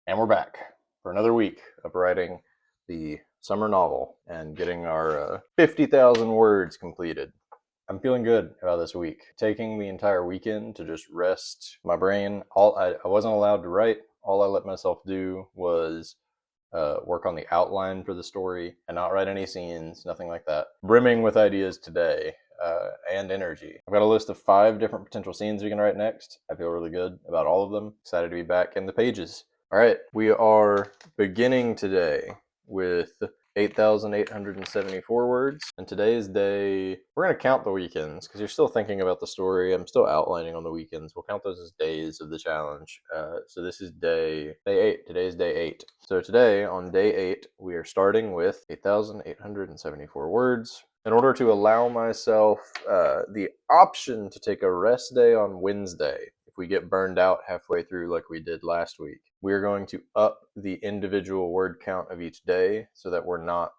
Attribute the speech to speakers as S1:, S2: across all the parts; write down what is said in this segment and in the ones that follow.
S1: And we're back for another week of writing the summer novel and getting our 50,000 words completed. I'm feeling good about this week. Taking the entire weekend to just rest my brain. I wasn't allowed to write. All I let myself do was work on the outline for the story and not write any scenes, nothing like that. Brimming with ideas today and energy. I've got a list of 5 different potential scenes we can write next. I feel really good about all of them. Excited to be back in the pages. All right, we are beginning today with 8,874 words. And today's day, we're going to count the weekends because you're still thinking about the story. I'm still outlining on the weekends. We'll count those as days of the challenge. So this is day 8. Today's day 8. So today, on day 8, we are starting with 8,874 words. In order to allow myself the option to take a rest day on Wednesday, if we get burned out halfway through like we did last week, we're going to up the individual word count of each day so that we're not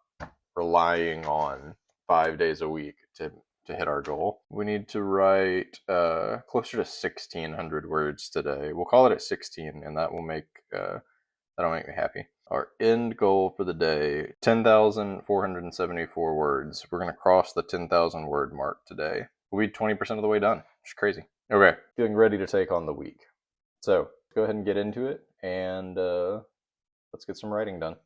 S1: relying on 5 days a week to hit our goal. We need to write closer to 1,600 words today. We'll call it at 16, and that'll make me happy. Our end goal for the day, 10,474 words. We're going to cross the 10,000 word mark today. We'll be 20% of the way done. It's crazy. Okay, feeling ready to take on the week. So go ahead and get into it, and let's get some writing done.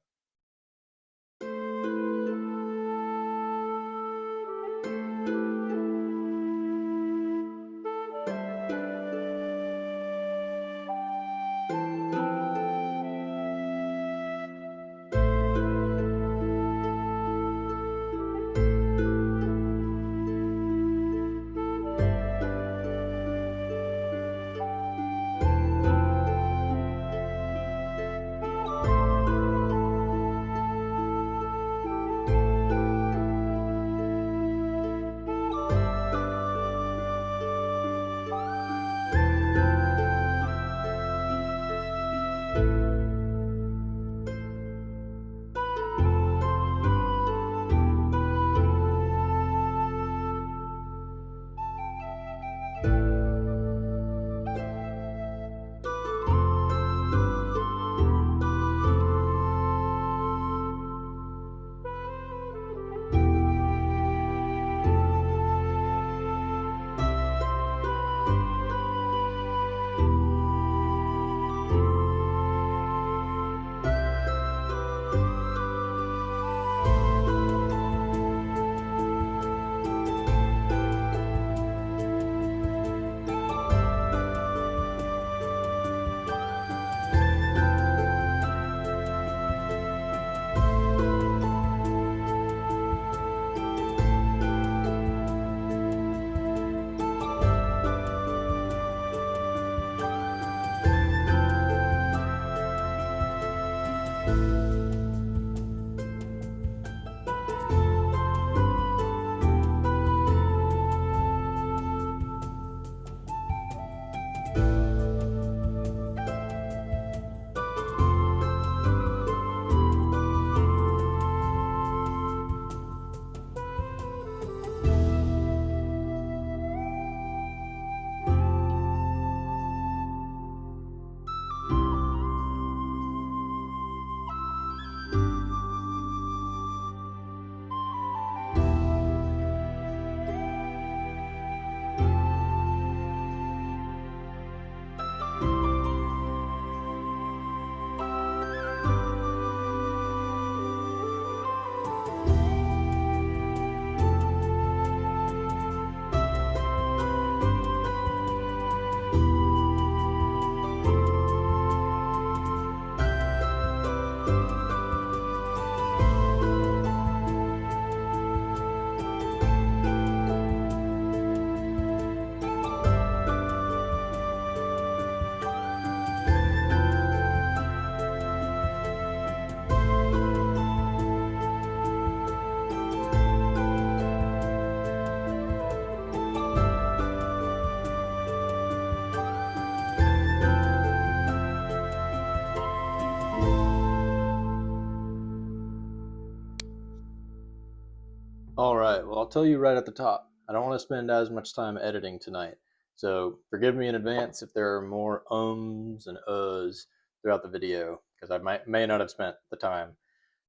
S1: All right, well, I'll tell you right at the top, I don't want to spend as much time editing tonight. So forgive me in advance if there are more ums and uhs throughout the video, because I may not have spent the time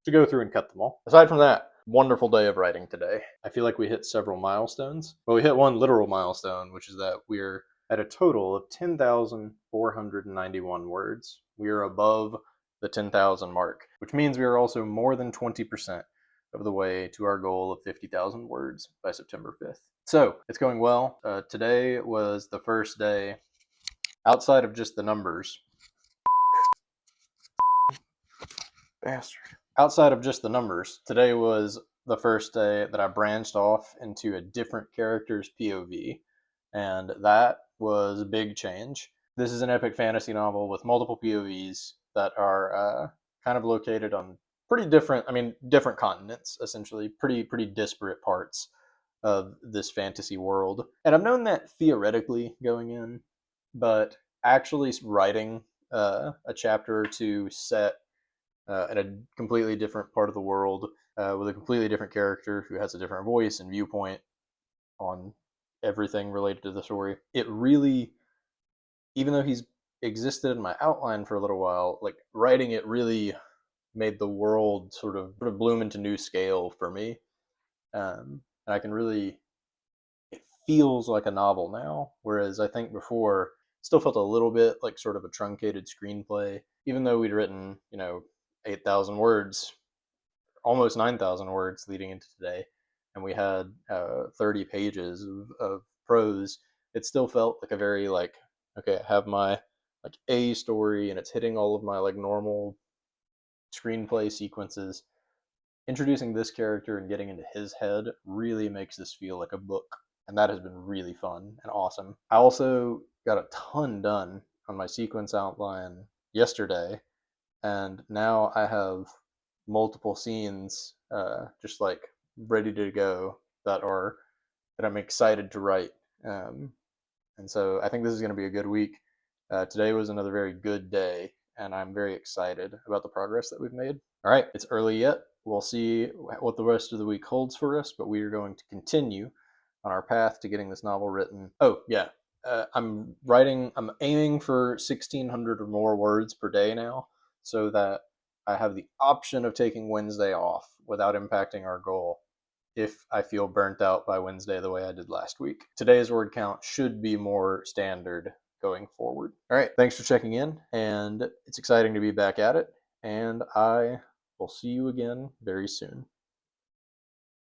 S1: to go through and cut them all. Aside from that, wonderful day of writing today. I feel like we hit several milestones. Well, we hit one literal milestone, which is that we're at a total of 10,491 words. We are above the 10,000 mark, which means we are also more than 20% of the way to our goal of 50,000 words by September 5th. So it's going well. Today was the first day outside of just the numbers. Bastard. Outside of just the numbers, today was the first day that I branched off into a different character's POV, and that was a big change. This is an epic fantasy novel with multiple POVs that are kind of located on pretty different, different continents, essentially, pretty disparate parts of this fantasy world. And I've known that theoretically going in, but actually writing a chapter or two set in a completely different part of the world with a completely different character who has a different voice and viewpoint on everything related to the story. It really, even though he's existed in my outline for a little while, like writing it really made the world sort of bloom into new scale for me. And I can really, it feels like a novel now, whereas I think before it still felt a little bit like sort of a truncated screenplay, even though we'd written, 8,000 words, almost 9,000 words leading into today, and we had 30 pages of prose. It still felt like a very okay, I have my A story and it's hitting all of my normal screenplay sequences. Introducing this character and getting into his head really makes this feel like a book, and that has been really fun and awesome. I also got a ton done on my sequence outline yesterday, and now I have multiple scenes just ready to go that I'm excited to write. And so I think this is going to be a good week. Today was another very good day, and I'm very excited about the progress that we've made. All right, it's early yet. We'll see what the rest of the week holds for us, but we are going to continue on our path to getting this novel written. Oh, yeah. I'm aiming for 1,600 or more words per day now, so that I have the option of taking Wednesday off without impacting our goal if I feel burnt out by Wednesday the way I did last week. Today's word count should be more standard going forward. All right, thanks for checking in, and it's exciting to be back at it, and I will see you again very soon.